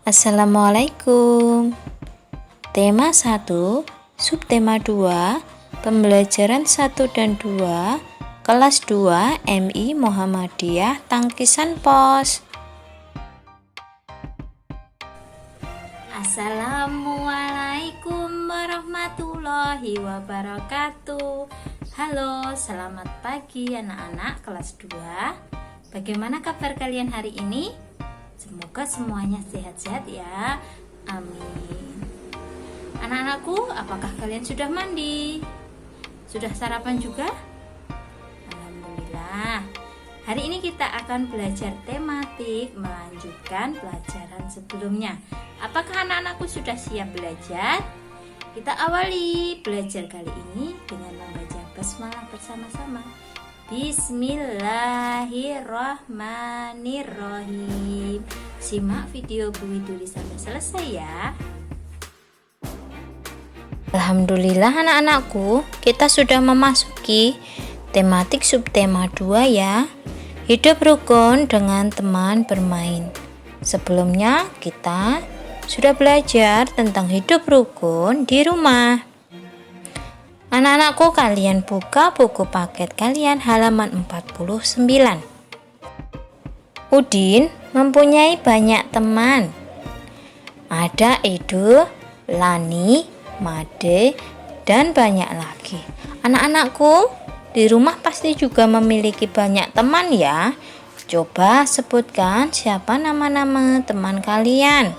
Assalamualaikum. Tema 1, subtema 2, pembelajaran 1 dan 2, kelas 2 MI Muhammadiyah Tangkisan Pos. Assalamualaikum warahmatullahi wabarakatuh. Halo, selamat pagi anak-anak kelas 2. Bagaimana kabar kalian hari ini? Semoga semuanya sehat-sehat ya. Amin. Anak-anakku, apakah kalian sudah mandi? Sudah sarapan juga? Alhamdulillah. Hari ini kita akan belajar tematik melanjutkan pelajaran sebelumnya. Apakah anak-anakku sudah siap belajar? Kita awali belajar kali ini dengan membaca basmalah bersama-sama. Bismillahirrahmanirrahim. Simak video Bu Widuri sampai selesai ya. Alhamdulillah anak-anakku, kita sudah memasuki tematik subtema 2 ya. Hidup rukun dengan teman bermain. Sebelumnya kita sudah belajar tentang hidup rukun di rumah. Anak-anakku, kalian buka buku paket kalian halaman 49. Udin mempunyai banyak teman. Ada Edo, Lani, Made, dan banyak lagi. Anak-anakku, di rumah pasti juga memiliki banyak teman ya. Coba sebutkan siapa nama-nama teman kalian.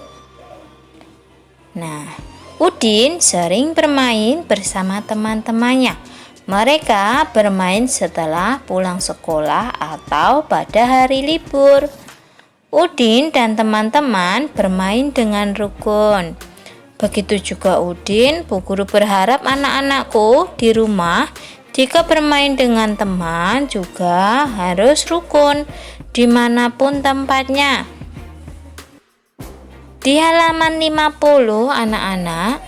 Nah, Udin sering bermain bersama teman-temannya. Mereka bermain setelah pulang sekolah atau pada hari libur. Udin dan teman-teman bermain dengan rukun. Begitu juga Udin, Bu Guru berharap anak-anakku di rumah jika bermain dengan teman juga harus rukun dimanapun tempatnya. Di halaman 50 anak-anak,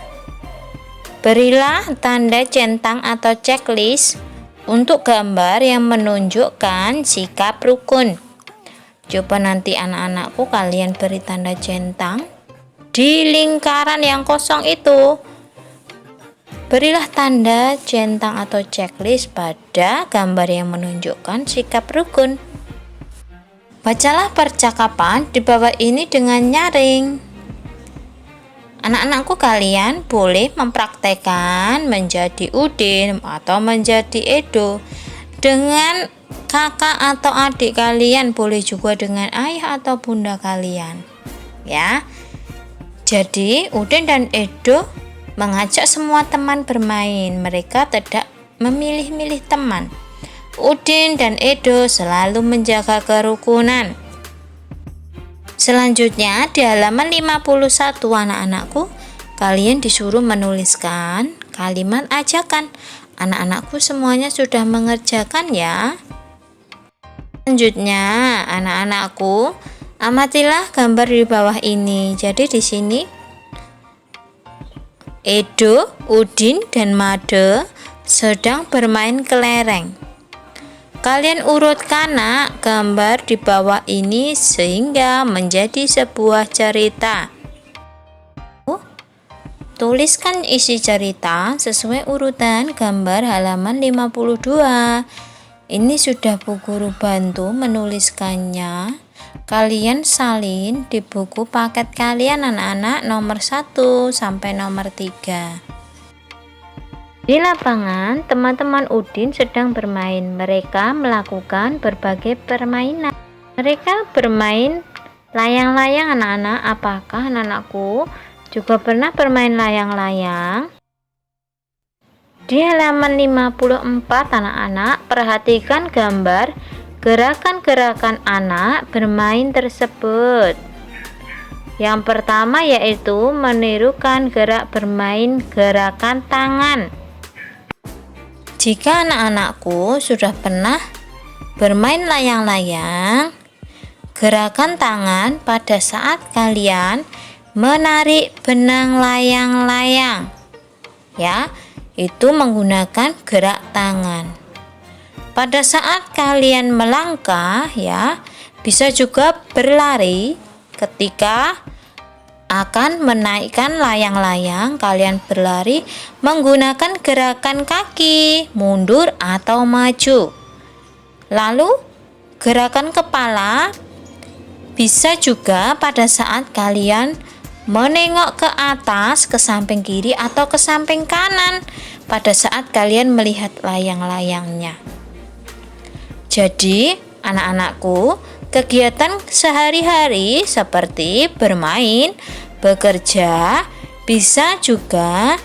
berilah tanda centang atau checklist untuk gambar yang menunjukkan sikap rukun. Coba nanti anak-anakku kalian beri tanda centang di lingkaran yang kosong itu. Berilah tanda centang atau checklist pada gambar yang menunjukkan sikap rukun. Bacalah percakapan di bawah ini dengan nyaring. Anak-anakku, kalian boleh mempraktekkan menjadi Udin atau menjadi Edo dengan kakak atau adik kalian, boleh juga dengan ayah atau bunda kalian. Ya. Jadi, Udin dan Edo mengajak semua teman bermain. Mereka tidak memilih-milih teman. Udin dan Edo selalu menjaga kerukunan. Selanjutnya di halaman 51 anak-anakku, kalian disuruh menuliskan kalimat ajakan. Anak-anakku semuanya sudah mengerjakan ya. Selanjutnya anak-anakku, amatilah gambar di bawah ini. Jadi di sini Edo, Udin, dan Made sedang bermain kelereng. Kalian urutkan gambar di bawah ini sehingga menjadi sebuah cerita. Tuliskan isi cerita sesuai urutan gambar halaman 52. Ini sudah Bu Guru bantu menuliskannya. Kalian salin di buku paket kalian anak-anak nomor 1 sampai nomor 3. Di lapangan, teman-teman Udin sedang bermain. Mereka melakukan berbagai permainan. Mereka bermain layang-layang anak-anak. Apakah anak-anakku juga pernah bermain layang-layang? Di halaman 54 anak-anak, perhatikan gambar gerakan-gerakan anak bermain tersebut. Yang pertama yaitu menirukan gerak bermain gerakan tangan. Jika anak-anakku sudah pernah bermain layang-layang, gerakan tangan pada saat kalian menarik benang layang-layang, ya, itu menggunakan gerak tangan. Pada saat kalian melangkah, ya, bisa juga berlari ketika akan menaikkan layang-layang, kalian berlari menggunakan gerakan kaki, mundur atau maju. Lalu, gerakan kepala bisa juga pada saat kalian menengok ke atas, ke samping kiri atau ke samping kanan pada saat kalian melihat layang-layangnya. Jadi, anak-anakku, kegiatan sehari-hari seperti bermain, bekerja, bisa juga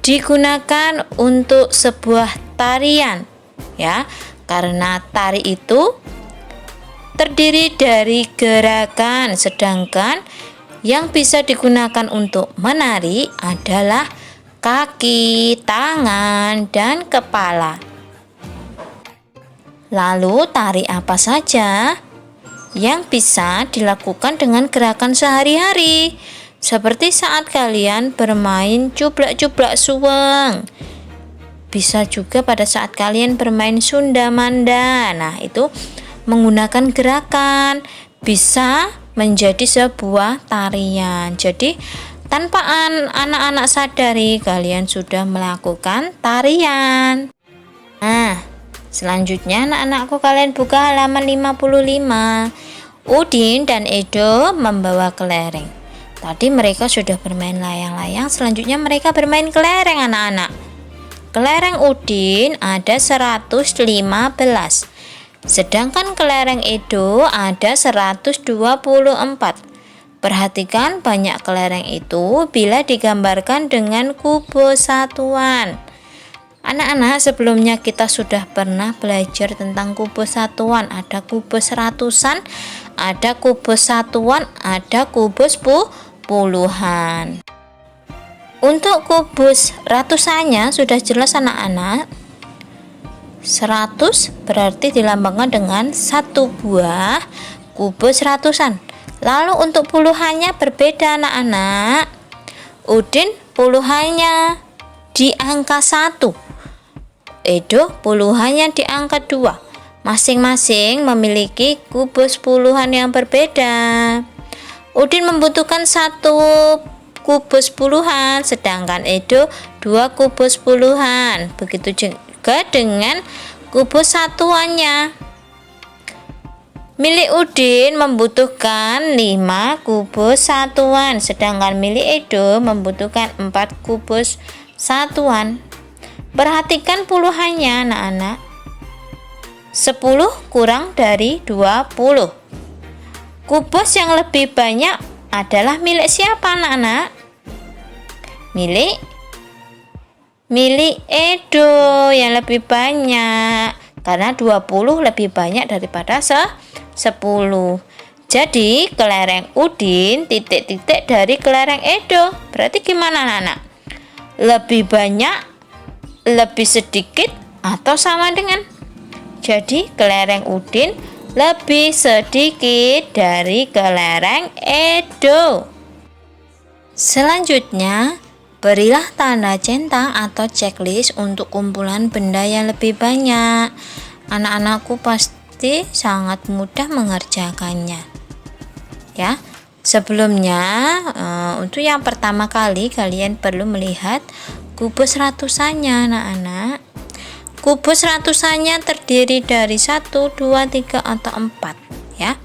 digunakan untuk sebuah tarian, ya, karena tari itu terdiri dari gerakan, sedangkan yang bisa digunakan untuk menari adalah kaki, tangan, dan kepala. Lalu, tari apa saja yang bisa dilakukan dengan gerakan sehari-hari? Seperti saat kalian bermain cublak-cublak suweng. Bisa juga pada saat kalian bermain sundamanda. Nah, itu menggunakan gerakan. Bisa menjadi sebuah tarian. Jadi, tanpa anak-anak sadari, kalian sudah melakukan tarian. Nah, selanjutnya anak-anakku, kalian buka halaman 55. Udin dan Edo membawa kelereng. Tadi mereka sudah bermain layang-layang, selanjutnya mereka bermain kelereng, anak-anak. Kelereng Udin ada 115. Sedangkan kelereng Edo ada 124. Perhatikan banyak kelereng itu bila digambarkan dengan kubus satuan. Anak-anak, sebelumnya kita sudah pernah belajar tentang kubus satuan. Ada kubus ratusan, ada kubus satuan, ada kubus puluhan. Untuk kubus ratusannya sudah jelas, anak-anak. 100 berarti dilambangkan dengan satu buah kubus ratusan. Lalu untuk puluhannya berbeda, anak-anak. Udin puluhannya di angka 1. Edo puluhannya di angka 2. Masing-masing memiliki kubus puluhan yang berbeda. Udin membutuhkan 1 kubus puluhan, sedangkan Edo 2 kubus puluhan. Begitu juga dengan kubus satuannya. Milik Udin membutuhkan 5 kubus satuan, sedangkan milik Edo membutuhkan 4 kubus satuan. Perhatikan puluhannya, anak-anak. 10 kurang dari 20. Kubus yang lebih banyak adalah milik siapa, anak-anak? Milik Edo yang lebih banyak, karena 20 lebih banyak daripada 10. Jadi kelereng Udin titik-titik dari kelereng Edo. Berarti gimana, anak-anak? Lebih banyak, lebih sedikit, atau sama dengan? Jadi kelereng Udin lebih sedikit dari kelereng Edo. Selanjutnya, berilah tanda centang atau checklist untuk kumpulan benda yang lebih banyak. Anak-anakku pasti sangat mudah mengerjakannya. Ya, sebelumnya untuk yang pertama kali kalian perlu melihat kubus ratusannya, anak-anak. Kubus ratusannya terdiri dari 1, 2, 3, atau 4, ya.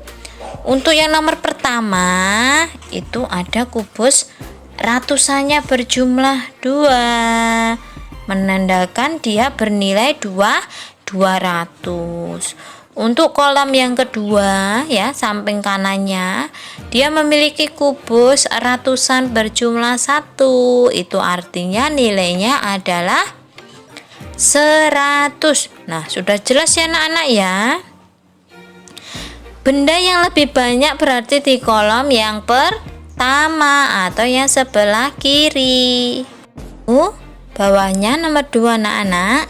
Untuk yang nomor pertama itu ada kubus ratusannya berjumlah 2, menandakan dia bernilai 200. Untuk kolom yang kedua, ya, samping kanannya, dia memiliki kubus ratusan berjumlah 1. Itu artinya nilainya adalah 100. Nah, sudah jelas ya, anak-anak, ya. Benda yang lebih banyak berarti di kolom yang pertama atau yang sebelah kiri. Bawahnya nomor 2, anak-anak.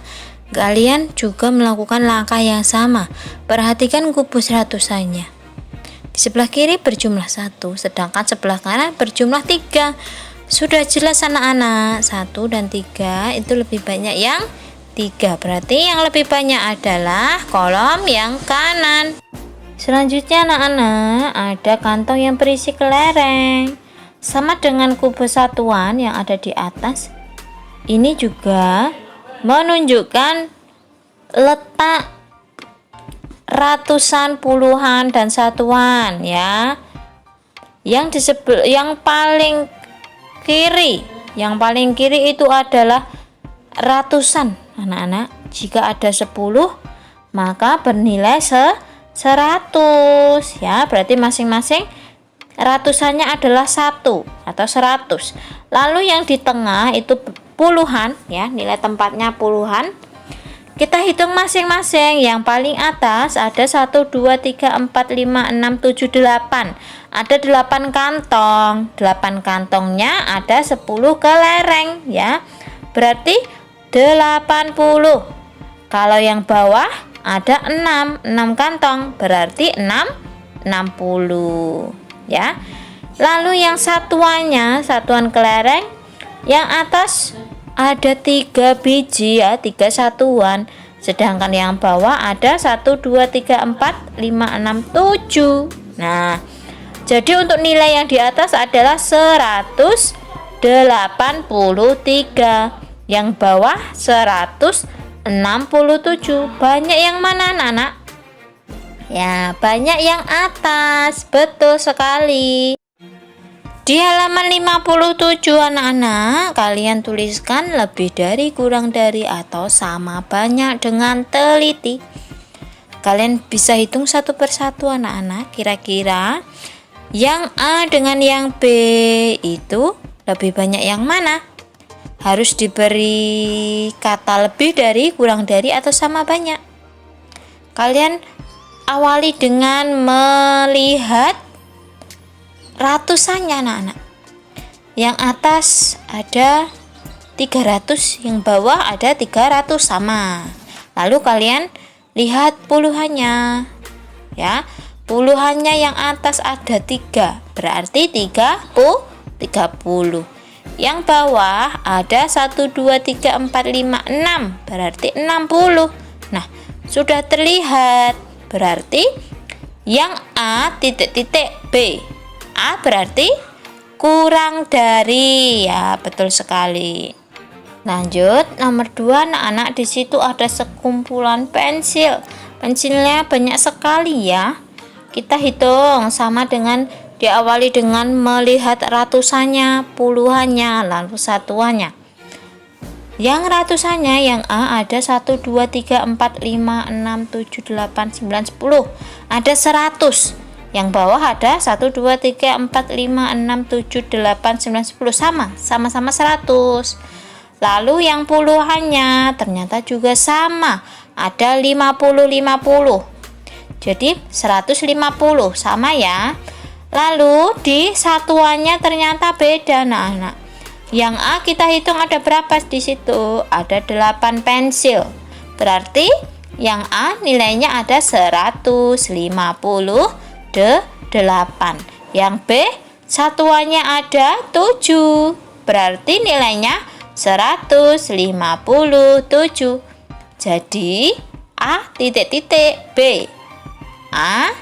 Kalian juga melakukan langkah yang sama. Perhatikan kubus ratusannya. Di sebelah kiri berjumlah 1, sedangkan sebelah kanan berjumlah 3. Sudah jelas, anak-anak. 1 dan 3 itu lebih banyak yang 3. Berarti yang lebih banyak adalah kolom yang kanan. Selanjutnya, anak-anak, ada kantong yang berisi kelereng. sama dengan kube satuan yang ada di atas. Ini juga menunjukkan letak ratusan, puluhan, dan satuan ya. Yang paling kiri itu adalah ratusan anak-anak. Jika ada 10 maka bernilai 100 ya, berarti masing-masing ratusannya adalah 1 atau 100. Lalu yang di tengah itu puluhan ya, nilai tempatnya puluhan. Kita hitung masing-masing. Yang paling atas ada 1, 2, 3, 4, 5, 6, 7, 8. Ada 8 kantong. 8 kantongnya ada 10 kelereng ya. Berarti 80. Kalau yang bawah ada 6 kantong, berarti 60 ya. Lalu yang satuan kelereng, yang atas ada 3 biji ya, 3 satuan. Sedangkan yang bawah ada 1, 2, 3, 4, 5, 6, 7. Nah, jadi untuk nilai yang di atas adalah 183. Yang bawah 167. Banyak yang mana anak-anak? Ya, banyak yang atas. Betul sekali. Di halaman 57 anak-anak, kalian tuliskan lebih dari, kurang dari, atau sama banyak dengan teliti. Kalian bisa hitung satu persatu anak-anak. Kira-kira yang A dengan yang B itu lebih banyak yang mana? Harus diberi kata lebih dari, kurang dari, atau sama banyak. Kalian awali dengan melihat ratusannya anak-anak. Yang atas ada 300, yang bawah ada 300 sama. Lalu kalian lihat puluhannya ya. Puluhannya yang atas ada 3, berarti 30. Yang bawah ada 1, 2, 3, 4, 5, 6, berarti 60. Nah, sudah terlihat. Berarti yang A titik-titik B. A berarti kurang dari ya, betul sekali. Lanjut nomor 2 anak-anak, di situ ada sekumpulan pensil. Pensilnya banyak sekali ya. Kita hitung sama dengan diawali dengan melihat ratusannya, puluhannya, lalu satuannya. Yang ratusannya yang A ada 1, 2, 3, 4, 5, 6, 7, 8, 9, 10. Ada 100. Yang bawah ada 1, 2, 3, 4, 5, 6, 7, 8, 9, 10. Sama-sama 100. Lalu yang puluhannya ternyata juga sama. Ada 50. Jadi 150 sama ya. Lalu di satuannya ternyata beda anak-anak. Yang A kita hitung ada berapa di situ? Ada 8 pensil. Berarti yang A nilainya ada 158. Yang B satuannya ada 7. Berarti nilainya 157. Jadi A titik-titik B. A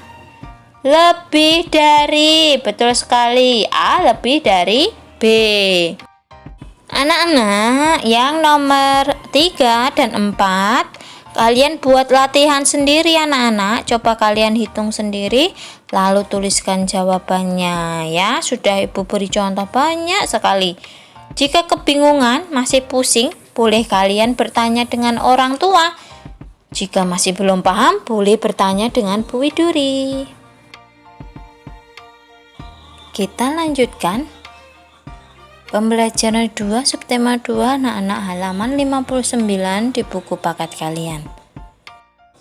lebih dari, betul sekali, A lebih dari B. Anak-anak, yang nomor 3 dan 4 kalian buat latihan sendiri anak-anak. Coba kalian hitung sendiri, lalu tuliskan jawabannya ya. Sudah Ibu beri contoh banyak sekali. Jika kebingungan, masih pusing, boleh kalian bertanya dengan orang tua. Jika masih belum paham, boleh bertanya dengan Bu Widuri. Kita lanjutkan pembelajaran 2 subtema 2 anak-anak, halaman 59 di buku paket kalian.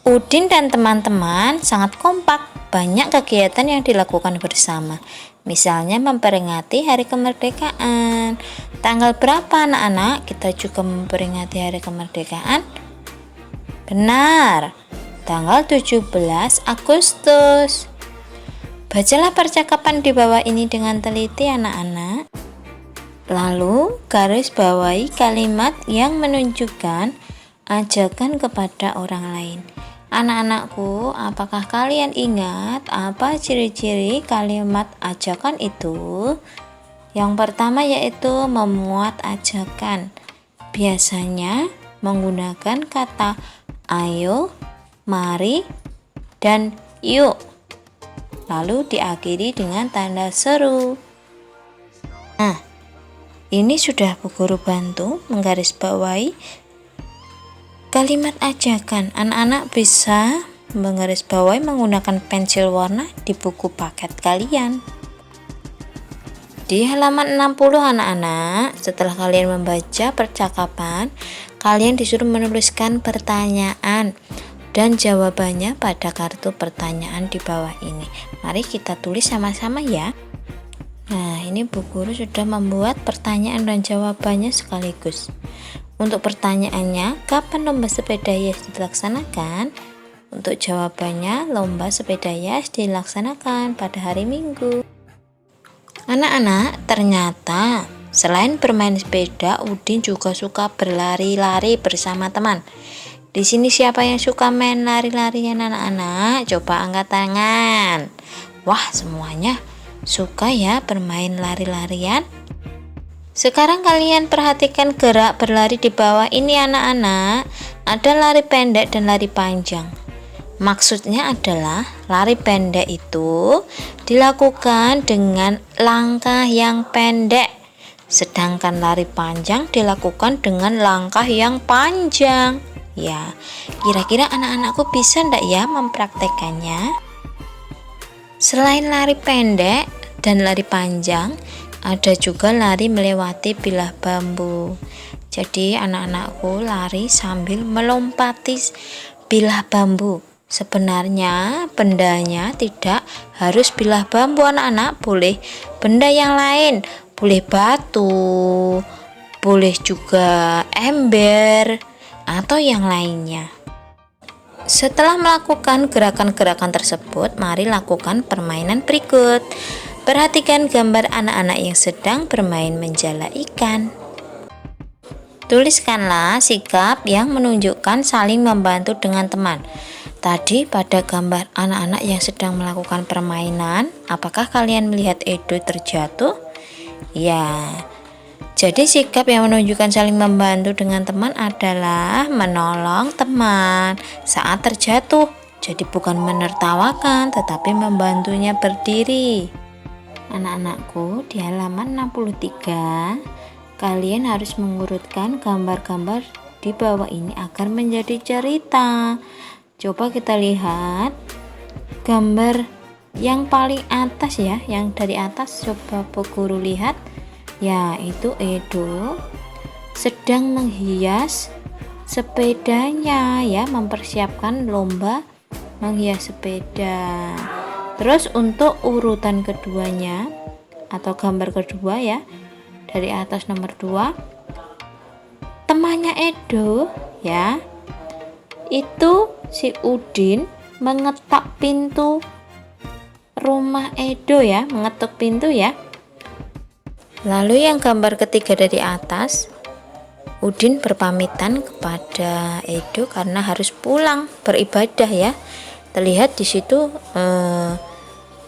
Udin dan teman-teman sangat kompak, banyak kegiatan yang dilakukan bersama. Misalnya memperingati hari kemerdekaan. Tanggal berapa anak-anak kita juga memperingati hari kemerdekaan? Benar, tanggal 17 Agustus. Bacalah percakapan di bawah ini dengan teliti anak-anak. Lalu garis bawahi kalimat yang menunjukkan ajakan kepada orang lain. Anak-anakku, apakah kalian ingat apa ciri-ciri kalimat ajakan itu? Yang pertama yaitu memuat ajakan. Biasanya menggunakan kata ayo, mari, dan yuk. Lalu diakhiri dengan tanda seru. Nah, ini sudah Bu Guru bantu menggarisbawahi kalimat ajakan. Anak-anak bisa menggarisbawahi menggunakan pensil warna di buku paket kalian. Di halaman 60 anak-anak, setelah kalian membaca percakapan, kalian disuruh menuliskan pertanyaan dan jawabannya pada kartu pertanyaan di bawah ini. Mari kita tulis sama-sama ya. Nah, ini Bu Guru sudah membuat pertanyaan dan jawabannya sekaligus. Untuk pertanyaannya, kapan lomba sepeda hias dilaksanakan? Untuk jawabannya, lomba sepeda hias dilaksanakan pada hari Minggu. Anak-anak, ternyata selain bermain sepeda, Udin juga suka berlari-lari bersama teman. Di sini siapa yang suka main lari-larian anak-anak? Coba angkat tangan. Wah, semuanya suka ya bermain lari-larian. Sekarang kalian perhatikan gerak berlari di bawah ini anak-anak. Ada lari pendek dan lari panjang. Maksudnya adalah lari pendek itu dilakukan dengan langkah yang pendek, sedangkan lari panjang dilakukan dengan langkah yang panjang. Ya, kira-kira anak-anakku bisa ndak ya mempraktekannya? Selain lari pendek dan lari panjang, ada juga lari melewati bilah bambu. Jadi anak-anakku lari sambil melompati bilah bambu. Sebenarnya bendanya tidak harus bilah bambu anak-anak, boleh benda yang lain, boleh batu, boleh juga ember atau yang lainnya. Setelah melakukan gerakan-gerakan tersebut, mari lakukan permainan berikut. Perhatikan gambar anak-anak yang sedang bermain menjala ikan. Tuliskanlah sikap yang menunjukkan saling membantu dengan teman. Tadi pada gambar anak-anak yang sedang melakukan permainan, apakah kalian melihat Edo terjatuh? Ya, jadi sikap yang menunjukkan saling membantu dengan teman adalah menolong teman saat terjatuh. Jadi bukan menertawakan, tetapi membantunya berdiri. Anak-anakku, di halaman 63, kalian harus mengurutkan gambar-gambar di bawah ini agar menjadi cerita. Coba kita lihat gambar yang paling atas ya, yang dari atas coba Bu Guru lihat. Ya, itu Edo sedang menghias sepedanya ya, mempersiapkan lomba menghias sepeda. Terus untuk urutan keduanya atau gambar kedua ya, dari atas nomor 2, temannya Edo ya, itu si Udin mengetok pintu rumah Edo ya, mengetuk pintu ya. Lalu yang gambar ketiga dari atas, Udin berpamitan kepada Edo karena harus pulang beribadah ya. Terlihat di situ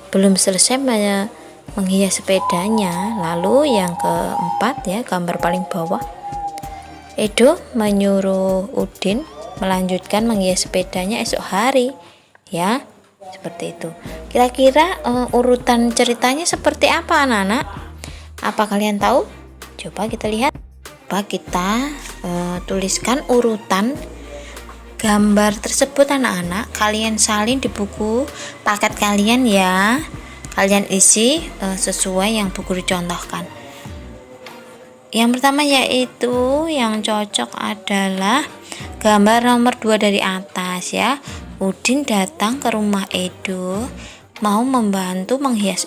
belum selesai menghias sepedanya. Lalu yang keempat ya, gambar paling bawah, Edo menyuruh Udin melanjutkan menghias sepedanya esok hari ya, seperti itu. Kira-kira urutan ceritanya seperti apa anak-anak? Apa kalian tahu? Coba kita lihat. Coba kita tuliskan urutan gambar tersebut anak-anak. Kalian salin di buku paket kalian ya. Kalian isi sesuai yang Bu Guru contohkan. Yang pertama yaitu yang cocok adalah gambar nomor 2 dari atas ya. Udin datang ke rumah Edo mau membantu menghias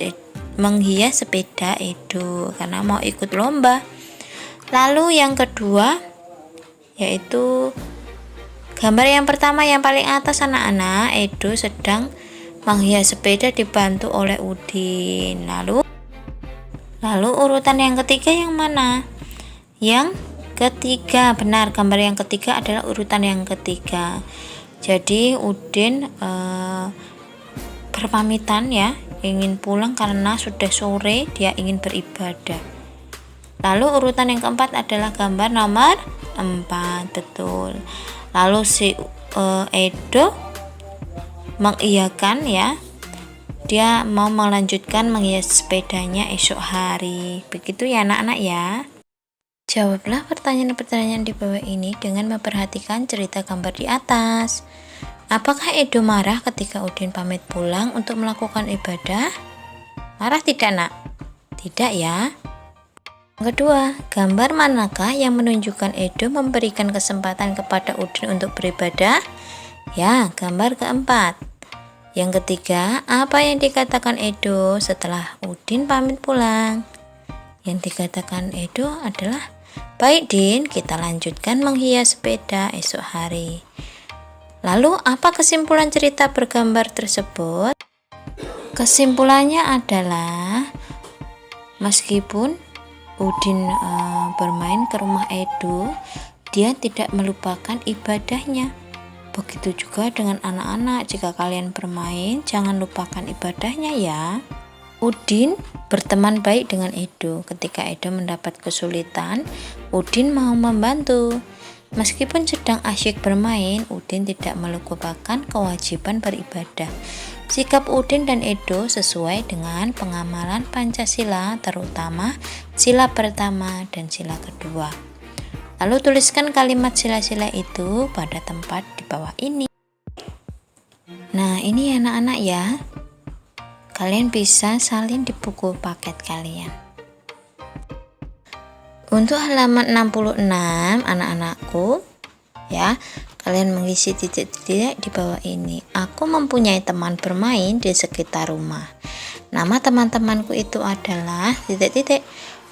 sepeda Edo karena mau ikut lomba. Lalu yang kedua yaitu gambar yang pertama yang paling atas anak-anak, Edo sedang menghias sepeda dibantu oleh Udin. Lalu urutan yang ketiga yang mana? Yang ketiga, benar, gambar yang ketiga adalah urutan yang ketiga. Jadi Udin berpamitan ya, ingin pulang karena sudah sore, dia ingin beribadah. Lalu urutan yang keempat adalah gambar nomor 4, betul. Lalu si Edo mengiyakan ya, dia mau melanjutkan menghias sepedanya esok hari. Begitu ya anak-anak ya. Jawablah pertanyaan-pertanyaan di bawah ini dengan memperhatikan cerita gambar di atas. Apakah Edo marah ketika Udin pamit pulang untuk melakukan ibadah? Marah tidak, Nak? Tidak ya. Yang kedua, gambar manakah yang menunjukkan Edo memberikan kesempatan kepada Udin untuk beribadah? Ya, gambar keempat. Yang ketiga, apa yang dikatakan Edo setelah Udin pamit pulang? Yang dikatakan Edo adalah, baik Din, kita lanjutkan menghias sepeda esok hari. Lalu apa kesimpulan cerita bergambar tersebut? Kesimpulannya adalah, meskipun Udin bermain ke rumah Edo, dia tidak melupakan ibadahnya. Begitu juga dengan anak-anak, jika kalian bermain, jangan lupakan ibadahnya ya. Udin berteman baik dengan Edo. Ketika Edo mendapat kesulitan, Udin mau membantu. Meskipun sedang asyik bermain, Udin tidak melupakan kewajiban beribadah. Sikap Udin dan Edo sesuai dengan pengamalan Pancasila, terutama sila pertama dan sila kedua. Lalu tuliskan kalimat sila-sila itu pada tempat di bawah ini. Nah, ini anak-anak ya. Kalian bisa salin di buku paket kalian. Untuk halaman 66 anak-anakku ya, kalian mengisi titik-titik di bawah ini. Aku mempunyai teman bermain di sekitar rumah. Nama teman-temanku itu adalah titik-titik.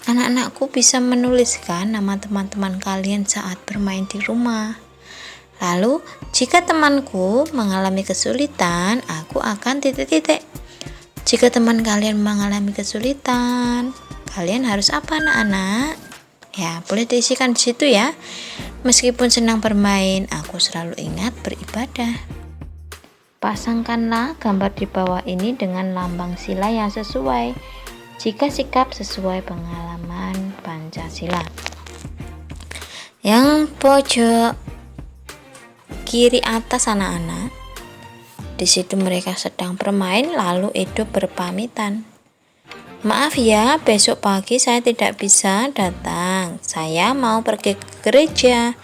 Anak-anakku bisa menuliskan nama teman-teman kalian saat bermain di rumah. Lalu, jika temanku mengalami kesulitan, aku akan titik-titik. Jika teman kalian mengalami kesulitan, kalian harus apa anak-anak? Ya, boleh diisikan di situ ya. Meskipun senang bermain, aku selalu ingat beribadah. Pasangkanlah gambar di bawah ini dengan lambang sila yang sesuai, jika sikap sesuai pengalaman Pancasila. Yang pojok kiri atas anak-anak, di situ mereka sedang bermain, lalu Edo berpamitan. Maaf ya, besok pagi saya tidak bisa datang. Saya mau pergi ke gereja.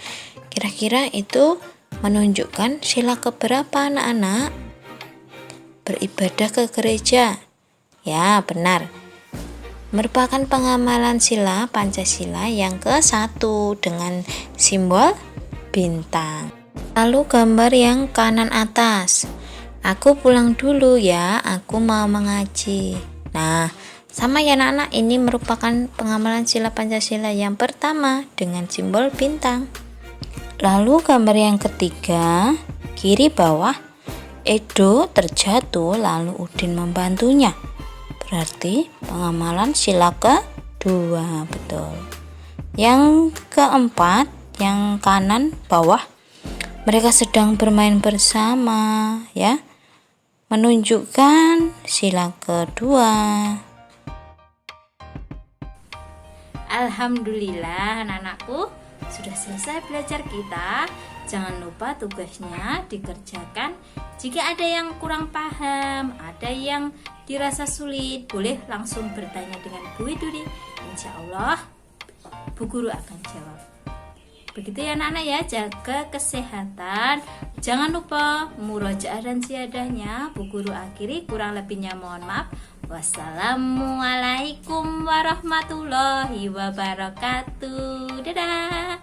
Kira-kira itu menunjukkan sila keberapa anak-anak? Beribadah ke gereja. Ya, benar. Merupakan pengamalan sila Pancasila yang ke-1 dengan simbol bintang. Lalu gambar yang kanan atas. Aku pulang dulu ya, aku mau mengaji. Nah, sama ya anak-anak, ini merupakan pengamalan sila Pancasila yang pertama dengan simbol bintang. Lalu gambar yang ketiga, kiri bawah, Edo terjatuh lalu Udin membantunya. Berarti pengamalan sila kedua, betul. Yang keempat, yang kanan bawah, mereka sedang bermain bersama ya, menunjukkan sila kedua. Alhamdulillah anak-anakku, sudah selesai belajar kita. Jangan lupa tugasnya dikerjakan. Jika ada yang kurang paham, ada yang dirasa sulit, boleh langsung bertanya dengan Bu Widuri. Insya Allah Bu Guru akan jawab. Begitu ya anak-anak ya, jaga kesehatan. Jangan lupa murojaah dan siadahnya. Bu Guru akhiri, kurang lebihnya mohon maaf. Wassalamualaikum warahmatullahi wabarakatuh. Dadah.